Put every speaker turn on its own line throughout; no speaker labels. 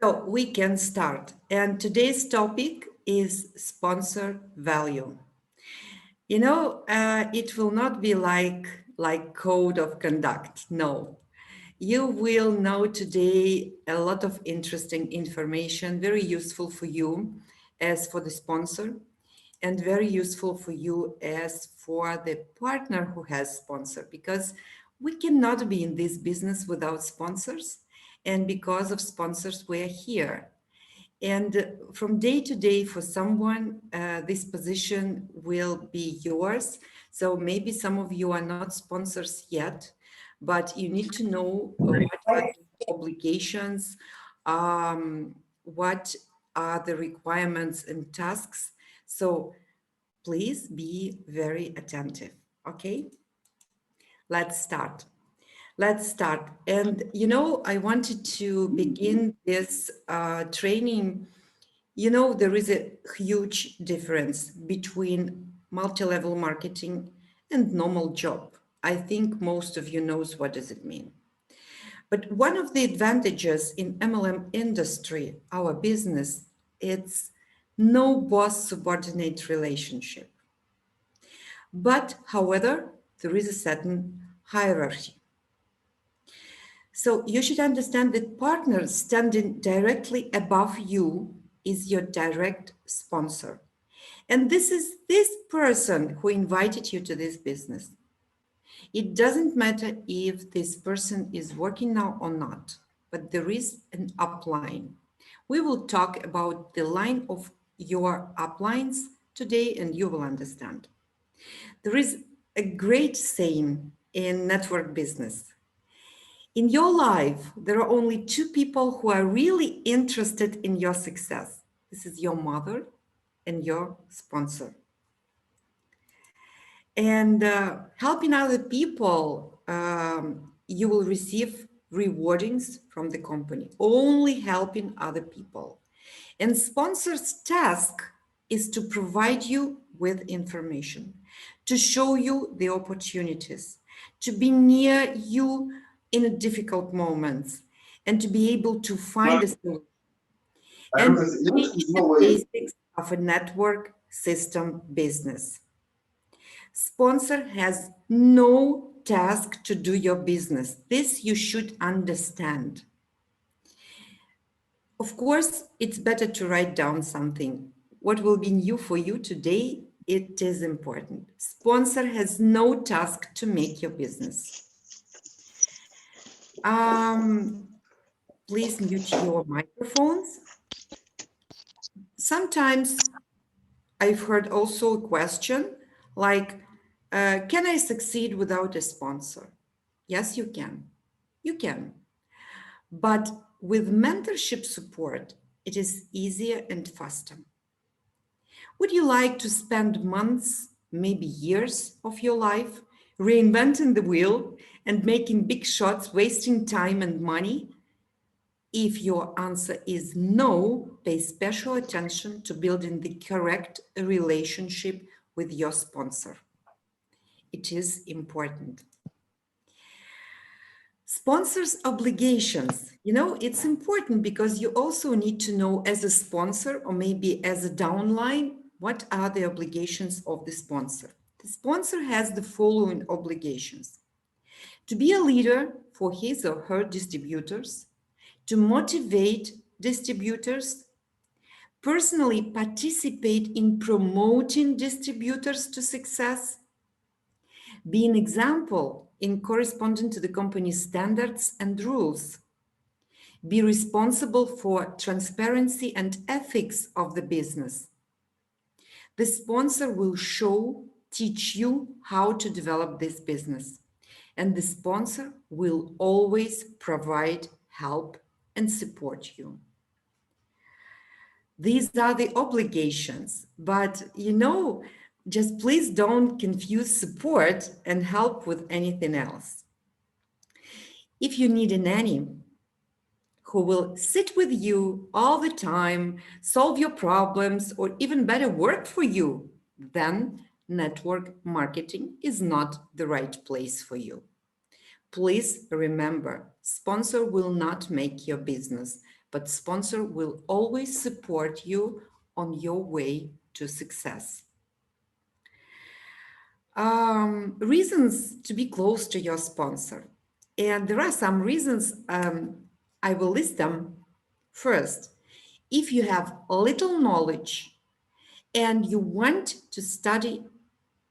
So we can start. And today's topic is sponsor value. It will not be like code of conduct. No, you will know today a lot of interesting information, very useful for you as for the sponsor, and very useful for you as for the partner who has sponsor, because we cannot be in this business without sponsors. And because of sponsors, we're here. And from day to day, for someone, this position will be yours. So maybe some of you are not sponsors yet, but you need to know what are the obligations, what are the requirements and tasks. So please be very attentive. Okay, let's start. Let's start. And I wanted to begin this training. There is a huge difference between multi-level marketing and normal job. I think most of you knows what does it mean. But one of the advantages in MLM industry, our business, it's no boss subordinate relationship. But however, there is a certain hierarchy. So you should understand that partner standing directly above you is your direct sponsor. And this is this person who invited you to this business. It doesn't matter if this person is working now or not, but there is an upline. We will talk about the line of your uplines today and you will understand. There is a great saying in network business. In your life, there are only two people who are really interested in your success. This is your mother and your sponsor. And helping other people, you will receive rewardings from the company, only helping other people. And sponsor's task is to provide you with information, to show you the opportunities, to be near you in difficult moments, and to be able to find a solution and teach the basics of a network system business. Sponsor has no task to do your business. This you should understand. Of course, it's better to write down something. What will be new for you today? It is important. Sponsor has no task to make your business. Please mute your microphones. Sometimes I've heard also a question like, can I succeed without a sponsor? Yes, you can. You can. But with mentorship support, it is easier and faster. Would you like to spend months, maybe years of your life reinventing the wheel and making big shots, wasting time and money? If your answer is no, pay special attention to building the correct relationship with your sponsor. It is important. Sponsors' obligations, it's important because you also need to know as a sponsor or maybe as a downline, what are the obligations of the sponsor? The sponsor has the following obligations: to be a leader for his or her distributors, to motivate distributors, personally participate in promoting distributors to success, be an example in corresponding to the company's standards and rules, be responsible for transparency and ethics of the business. The sponsor will teach you how to develop this business, and the sponsor will always provide help and support you. These are the obligations, but just please don't confuse support and help with anything else. If you need a nanny who will sit with you all the time, solve your problems, or even better, work for you, then network marketing is not the right place for you. Please remember, sponsor will not make your business, but sponsor will always support you on your way to success. Reasons to be close to your sponsor. And there are some reasons, I will list them. First, if you have little knowledge and you want to study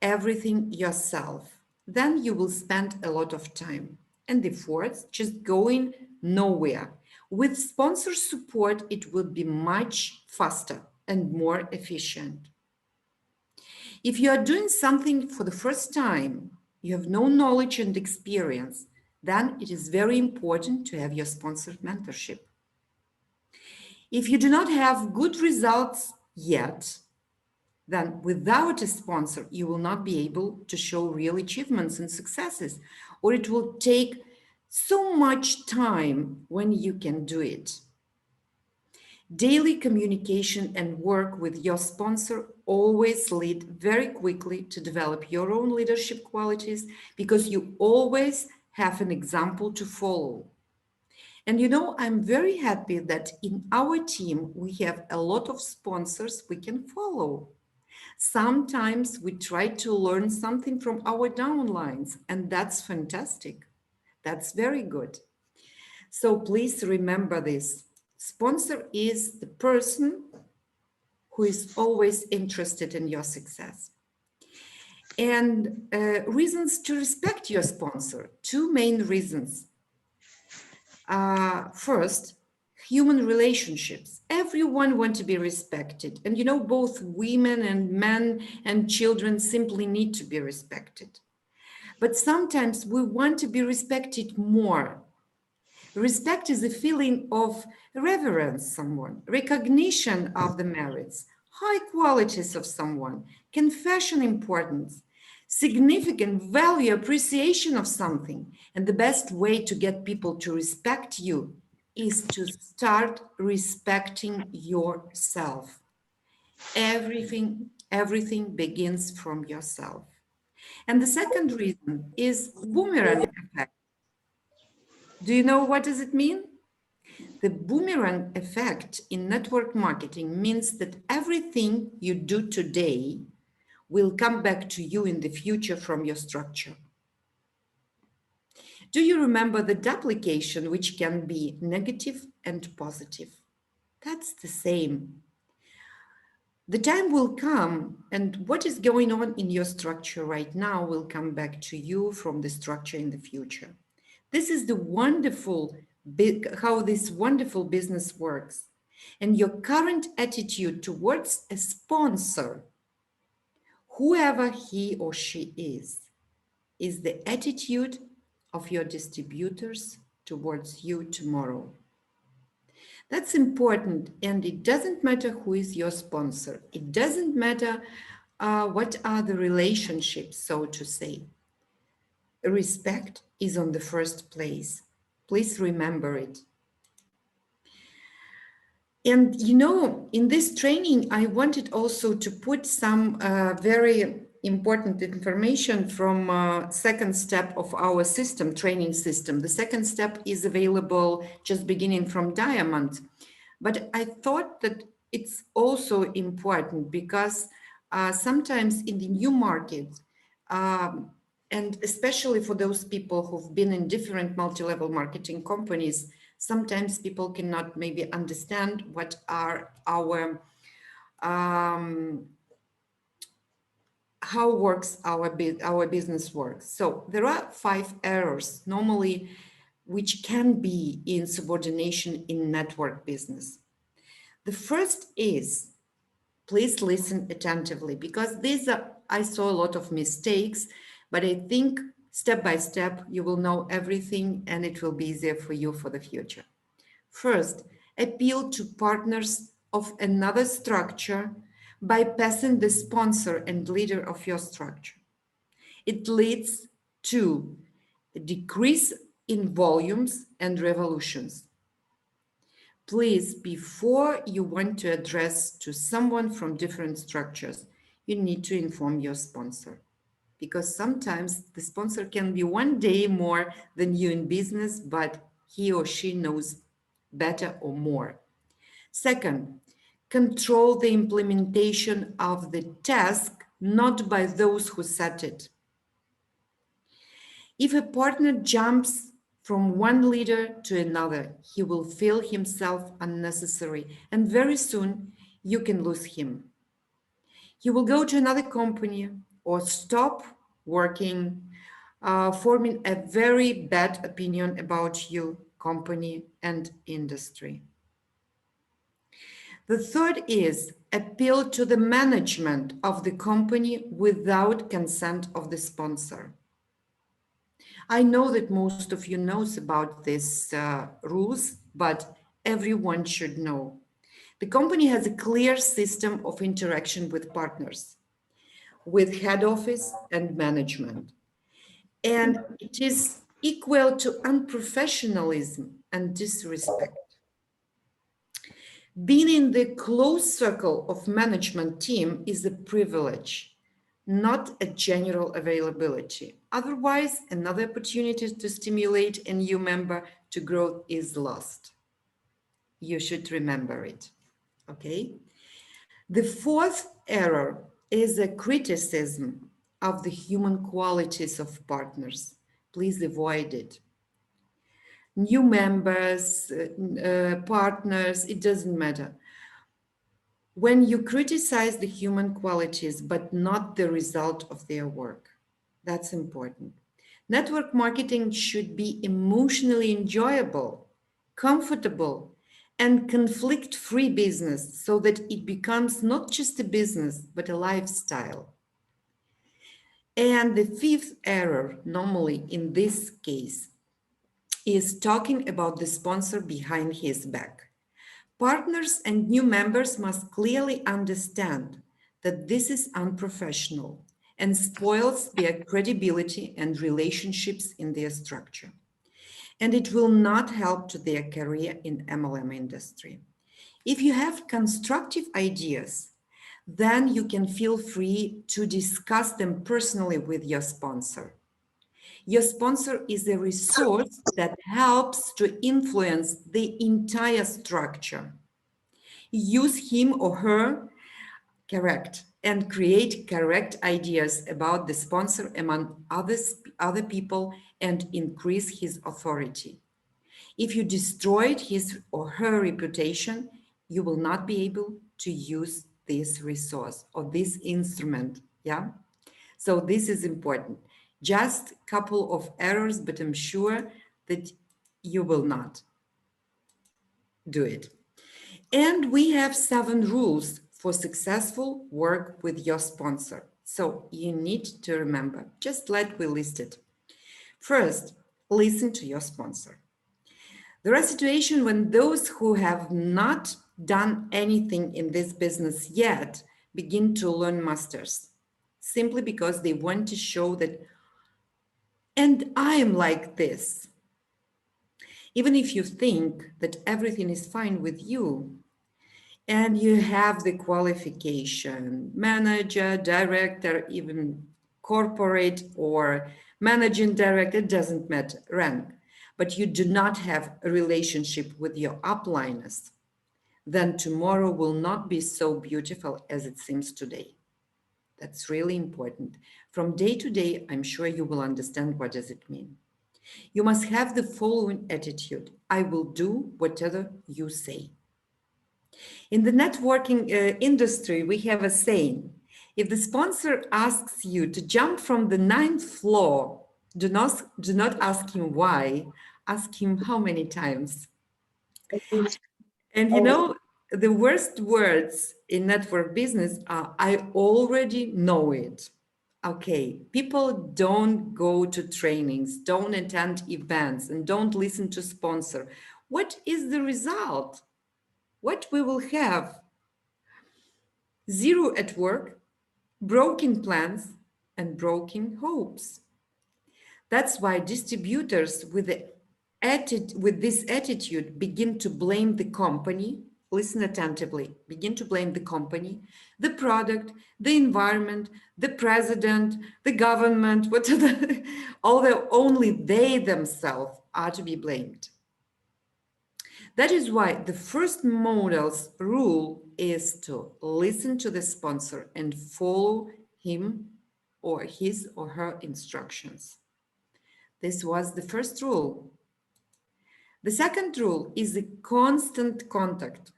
everything yourself, then you will spend a lot of time. And the fourth, just going nowhere. With sponsor support, it will be much faster and more efficient. If you are doing something for the first time, you have no knowledge and experience, then it is very important to have your sponsored mentorship. If you do not have good results yet, then without a sponsor, you will not be able to show real achievements and successes, or it will take so much time when you can do it. Daily communication and work with your sponsor always lead very quickly to develop your own leadership qualities because you always have an example to follow. And you know, I'm very happy that in our team, we have a lot of sponsors we can follow. Sometimes we try to learn something from our downlines, and that's fantastic. That's very good. So please remember this. Sponsor is the person who is always interested in your success. And reasons to respect your sponsor. Two main reasons. First, human relationships. Everyone wants to be respected. And you know, both women and men and children simply need to be respected. But sometimes we want to be respected more. Respect is a feeling of reverence someone, recognition of the merits, high qualities of someone, confession importance, significant value, appreciation of something. And the best way to get people to respect you is to start respecting yourself. Everything begins from yourself. And the second reason is boomerang effect. Do you know what does it mean? The boomerang effect in network marketing means that everything you do today will come back to you in the future from your structure. Do you remember the duplication, which can be negative and positive? That's the same. The time will come, and what is going on in your structure right now will come back to you from the structure in the future. This is the wonderful, how this wonderful business works. And your current attitude towards a sponsor, whoever he or she is the attitude of your distributors towards you tomorrow. That's important, and it doesn't matter who is your sponsor. It doesn't matter what are the relationships, so to say. Respect is on the first place. Please remember it. And you know, in this training, I wanted also to put some very important information from second step of our system, training system. The second step is available just beginning from Diamond. But I thought that it's also important because sometimes in the new market, and especially for those people who've been in different multi-level marketing companies, sometimes people cannot maybe understand what are our how works our business works. So there are 5 errors normally which can be in subordination in network business. The first is, please listen attentively, because these are, I saw a lot of mistakes, but I think step by step you will know everything and it will be easier for you for the future. First, appeal to partners of another structure, bypassing the sponsor and leader of your structure. It leads to a decrease in volumes and revolutions. Please, before you want to address to someone from different structures, you need to inform your sponsor, because sometimes the sponsor can be one day more than you in business, but he or she knows better or more. Second, control the implementation of the task, not by those who set it. If a partner jumps from one leader to another, he will feel himself unnecessary, and very soon you can lose him. He will go to another company or stop working, forming a very bad opinion about you, company, and industry. The third is appeal to the management of the company without consent of the sponsor. I know that most of you knows about these rules, but everyone should know. The company has a clear system of interaction with partners, with head office and management. And it is equal to unprofessionalism and disrespect. Being in the close circle of management team is a privilege, not a general availability. Otherwise, another opportunity to stimulate a new member to growth is lost. You should remember it, okay? The fourth error is a criticism of the human qualities of partners. Please avoid it. New members, partners, it doesn't matter. When you criticize the human qualities, but not the result of their work, that's important. Network marketing should be emotionally enjoyable, comfortable, and conflict-free business so that it becomes not just a business, but a lifestyle. And the fifth error, normally in this case, is talking about the sponsor behind his back. Partners and new members must clearly understand that this is unprofessional and spoils their credibility and relationships in their structure. And it will not help to their career in MLM industry. If you have constructive ideas, then you can feel free to discuss them personally with your sponsor. Your sponsor is a resource that helps to influence the entire structure. Use him or her correct and create correct ideas about the sponsor among other people and increase his authority. If you destroyed his or her reputation, you will not be able to use this resource or this instrument. Yeah. So this is important. Just a couple of errors, but I'm sure that you will not do it. And we have 7 rules for successful work with your sponsor. So you need to remember, just like we listed. First, listen to your sponsor. There are situations when those who have not done anything in this business yet begin to learn masters, simply because they want to show that, and I am like this. Even if you think that everything is fine with you, and you have the qualification, manager, director, even corporate or managing director, it doesn't matter, rank, but you do not have a relationship with your upliners, then tomorrow will not be so beautiful as it seems today. That's really important. From day to day, I'm sure you will understand what does it mean. You must have the following attitude: I will do whatever you say. In the networking industry, we have a saying: if the sponsor asks you to jump from the 9th floor, do not ask him why, ask him how many times. And you know, the worst words in network business are, I already know it. Okay, people don't go to trainings, don't attend events, and don't listen to sponsor. What is the result? What we will have? Zero at work, broken plans, and broken hopes. That's why distributors with this attitude begin to blame the company. Listen attentively. Begin to blame the company, the product, the environment, the president, the government, whatever, although only they themselves are to be blamed. That is why the first model's rule is to listen to the sponsor and follow him or his or her instructions. This was the first rule. The second rule is the constant contact.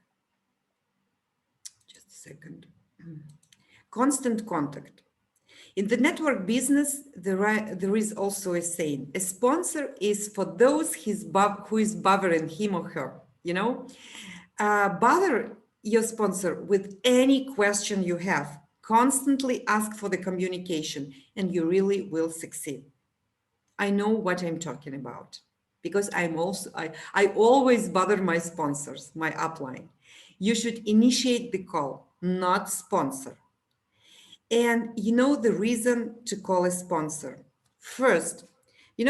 Just a second. Constant contact. In the network business, there is also a saying, a sponsor is for those who is bothering him or her, you know? Bother your sponsor with any question you have. Constantly ask for the communication and you really will succeed. I know what I'm talking about because I always bother my sponsors, my upline. You should initiate the call, not sponsor. And you know the reason to call a sponsor. First, in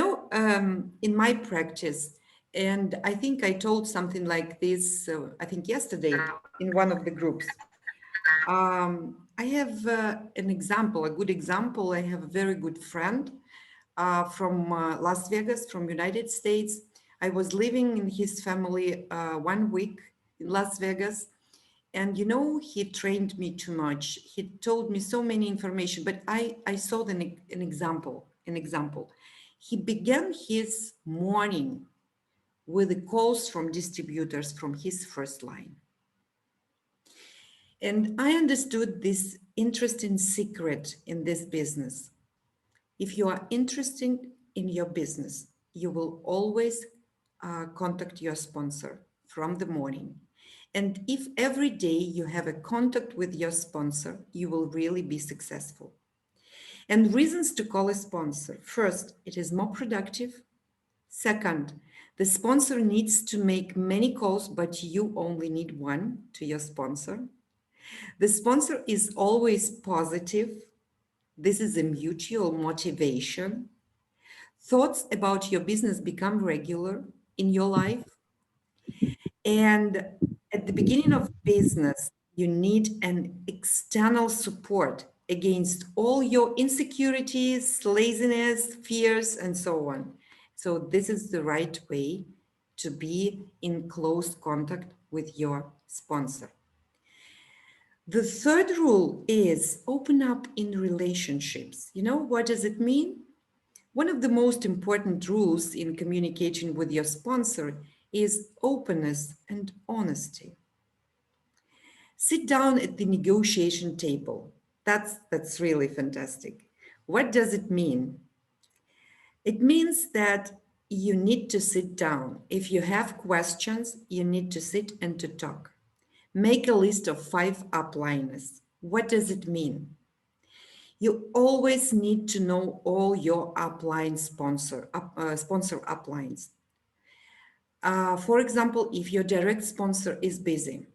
my practice, and I think I told something like this, I think yesterday in one of the groups. I have an example, a good example. I have a very good friend from Las Vegas, from United States. I was living in his family 1 week in Las Vegas. And he trained me too much. He told me so many information, but I saw an example. He began his morning with the calls from distributors from his first line. And I understood this interesting secret in this business. If you are interested in your business, you will always contact your sponsor from the morning. And if every day you have a contact with your sponsor, you will really be successful. And reasons to call a sponsor. First, it is more productive. Second, the sponsor needs to make many calls, but you only need one to your sponsor. The sponsor is always positive. This is a mutual motivation. Thoughts about your business become regular in your life. And at the beginning of business, you need an external support against all your insecurities, laziness, fears, and so on. So this is the right way to be in close contact with your sponsor. The third rule is open up in relationships. You know, what does it mean? One of the most important rules in communication with your sponsor is openness and honesty. Sit down at the negotiation table. That's really fantastic. What does it mean? It means that you need to sit down. If you have questions, you need to sit and to talk. Make a list of 5 upliners. What does it mean? You always need to know all your upline sponsor uplines. For example, if your direct sponsor is busy,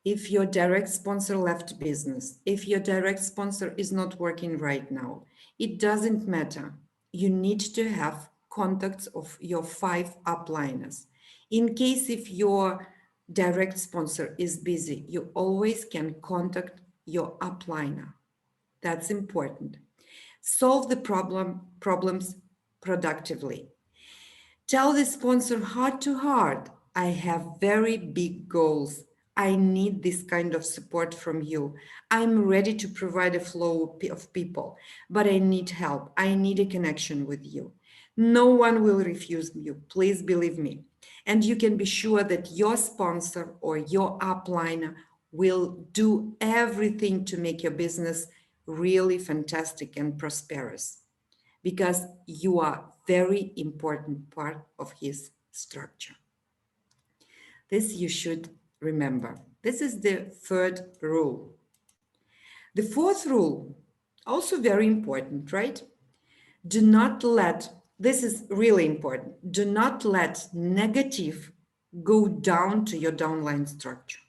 if your direct sponsor left business, if your direct sponsor is not working right now, it doesn't matter. You need to have contacts of your 5 upliners. In case if your direct sponsor is busy, you always can contact your upliner. That's important. Solve the problems productively. Tell the sponsor heart to heart, I have very big goals. I need this kind of support from you. I'm ready to provide a flow of people, but I need help. I need a connection with you. No one will refuse you. Please believe me. And you can be sure that your sponsor or your upliner will do everything to make your business really fantastic and prosperous, because you are very important part of his structure. This you should remember. This is the third rule. The fourth rule, also very important, right? Do not let, this is really important, do not let negative go down to your downline structure.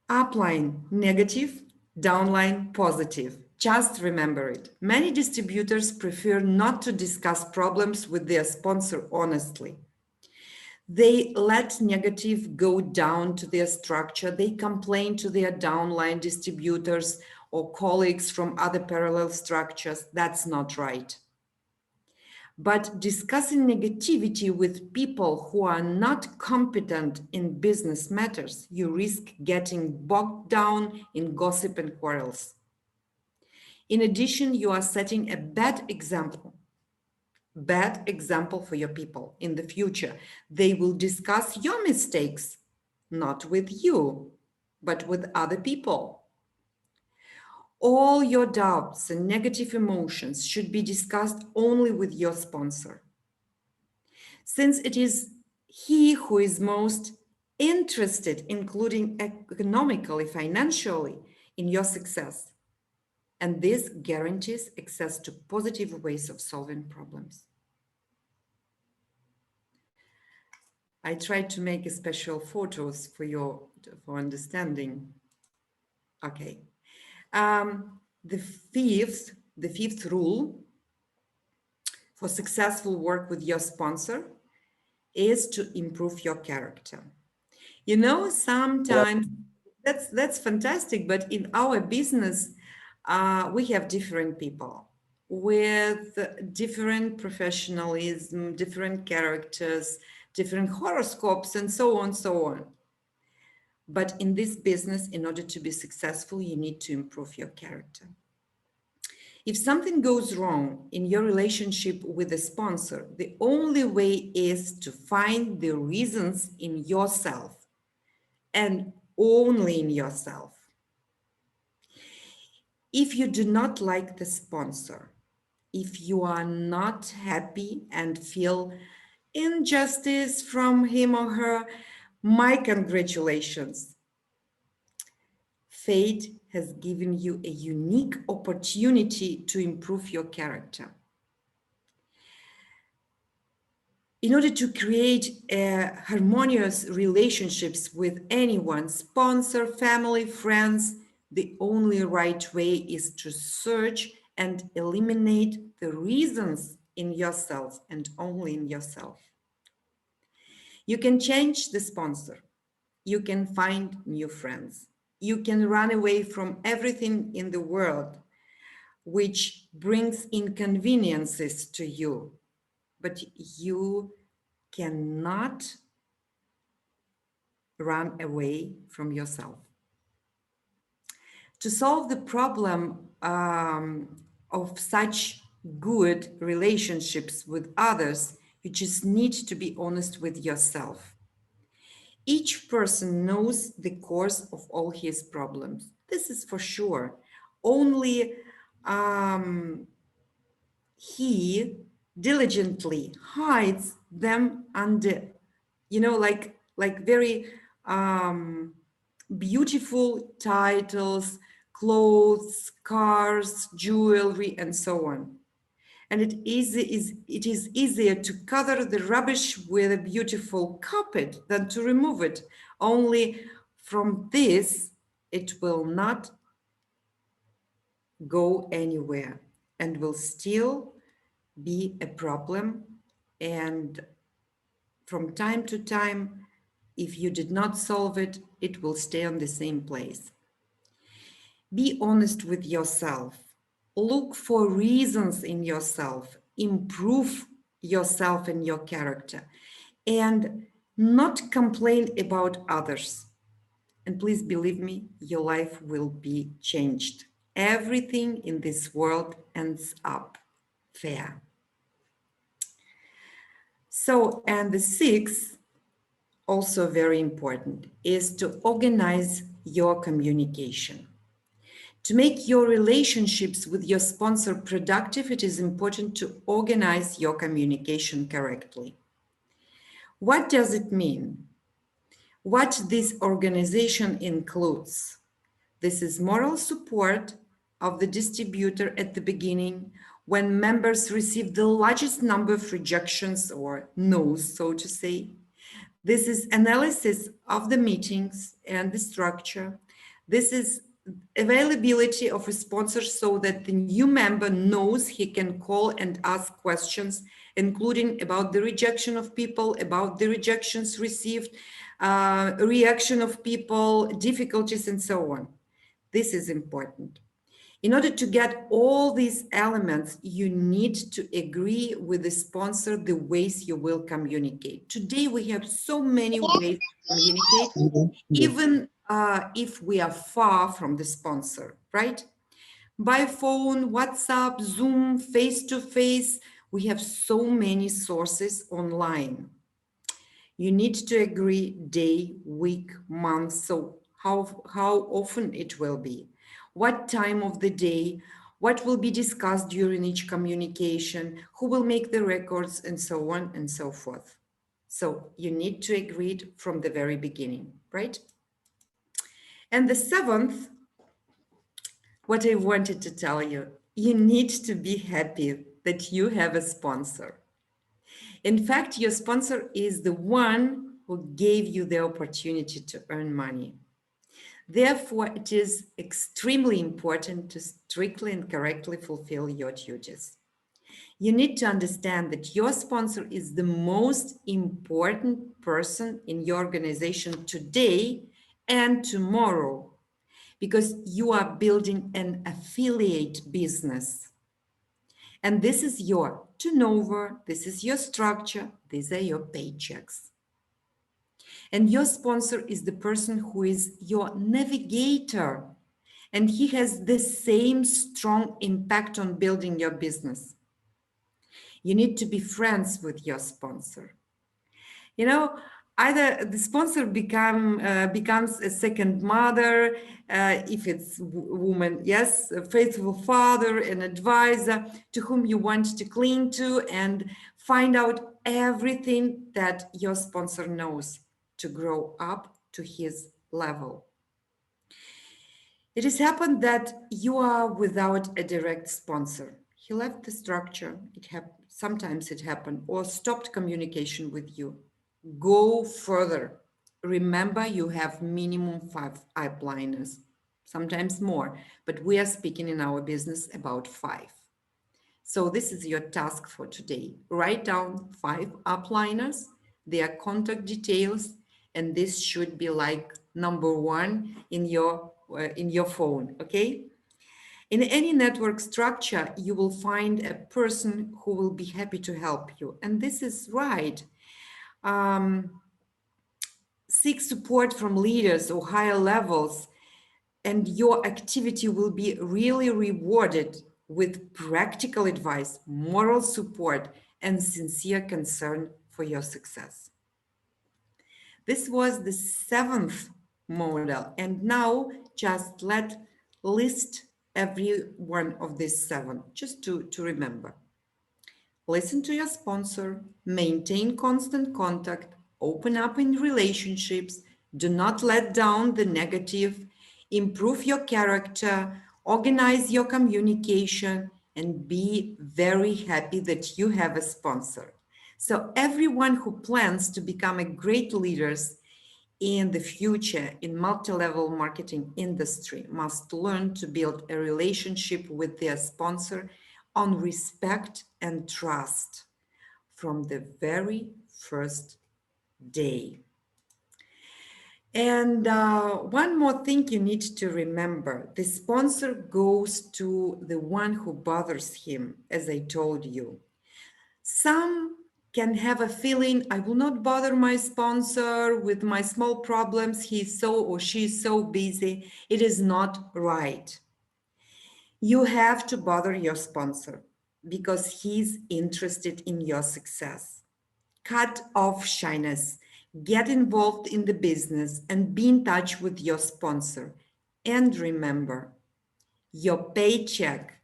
Upline negative, downline positive. Just remember it. Many distributors prefer not to discuss problems with their sponsor honestly. They let negative go down to their structure. They complain to their downline distributors or colleagues from other parallel structures. That's not right. But discussing negativity with people who are not competent in business matters, you risk getting bogged down in gossip and quarrels. In addition, you are setting a bad example for your people in the future. They will discuss your mistakes, not with you, but with other people. All your doubts and negative emotions should be discussed only with your sponsor, since it is he who is most interested, including economically, financially, in your success. And this guarantees access to positive ways of solving problems. I tried to make special photos for understanding. Okay. The fifth rule for successful work with your sponsor is to improve your character. You know, sometimes that's fantastic, but in our business, we have different people with different professionalism, different characters, different horoscopes, and so on, so on. But in this business, in order to be successful, you need to improve your character. If something goes wrong in your relationship with a sponsor, the only way is to find the reasons in yourself and only in yourself. If you do not like the sponsor, if you are not happy and feel injustice from him or her, my congratulations. Fate has given you a unique opportunity to improve your character. In order to create harmonious relationships with anyone, sponsor, family, friends, the only right way is to search and eliminate the reasons in yourself and only in yourself. You can change the sponsor. You can find new friends. You can run away from everything in the world which brings inconveniences to you, but you cannot run away from yourself. To solve the problem of such good relationships with others, you just need to be honest with yourself. Each person knows the cause of all his problems. This is for sure. Only he diligently hides them under, like very beautiful titles, clothes, cars, jewelry, and so on. And it is easier to cover the rubbish with a beautiful carpet than to remove it. Only from this, it will not go anywhere and will still be a problem. And from time to time, if you did not solve it, it will stay on the same place. Be honest with yourself. Look for reasons in yourself. Improve yourself and your character. And not complain about others. And please believe me, your life will be changed. Everything in this world ends up fair. So, and the sixth, also very important, is to organize your communication. To make your relationships with your sponsor productive, it is important to organize your communication correctly. What does it mean? What this organization includes? This is moral support of the distributor at the beginning when members receive the largest number of rejections or no's, so to say. This is analysis of the meetings and the structure. This is availability of a sponsor so that the new member knows he can call and ask questions, including about the rejection of people, about the rejections received, reaction of people, difficulties, and so on. This is important. In order to get all these elements, you need to agree with the sponsor the ways you will communicate. Today, we have so many ways to communicate, even if we are far from the sponsor, right? By phone, WhatsApp, Zoom, face-to-face, we have so many sources online. You need to agree day, week, month, so how often it will be, what time of the day, what will be discussed during each communication, who will make the records, and so on and so forth. So you need to agree from the very beginning, right? And the seventh, what I wanted to tell you, you need to be happy that you have a sponsor. In fact, your sponsor is the one who gave you the opportunity to earn money. Therefore, it is extremely important to strictly and correctly fulfill your duties. You need to understand that your sponsor is the most important person in your organization today and tomorrow, because you are building an affiliate business. And this is your turnover, this is your structure, these are your paychecks. And your sponsor is the person who is your navigator, and he has the same strong impact on building your business. You need to be friends with your sponsor. You know, either the sponsor becomes a second mother, if it's woman, yes, a faithful father, an advisor to whom you want to cling to and find out everything that your sponsor knows to grow up to his level. It has happened that you are without a direct sponsor. He left the structure, sometimes it happened, or stopped communication with you. Go further. Remember, you have minimum 5 upliners, sometimes more, but we are speaking in our business about 5. So this is your task for today. Write down 5 upliners, their contact details, and this should be like number 1 in your phone, okay? In any network structure, you will find a person who will be happy to help you. And this is right. Seek support from leaders or higher levels, and your activity will be really rewarded with practical advice, moral support, and sincere concern for your success. This was the 7th model, and now just list every one of these 7, just to remember. Listen to your sponsor, maintain constant contact, open up in relationships, do not let down the negative, improve your character, organize your communication, and be very happy that you have a sponsor. So everyone who plans to become a great leaders in the future in multi-level marketing industry must learn to build a relationship with their sponsor on respect and trust from the very first day. And one more thing you need to remember, the sponsor goes to the one who bothers him, as I told you. Some can have a feeling, I will not bother my sponsor with my small problems. He's so or she's so busy. It is not right. You have to bother your sponsor because he's interested in your success. Cut off shyness, get involved in the business, and be in touch with your sponsor. And remember, your paycheck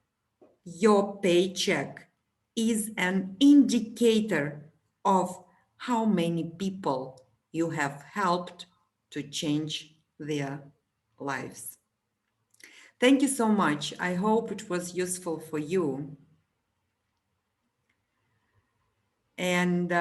is an indicator of how many people you have helped to change their lives. Thank you so much. I hope it was useful for you. And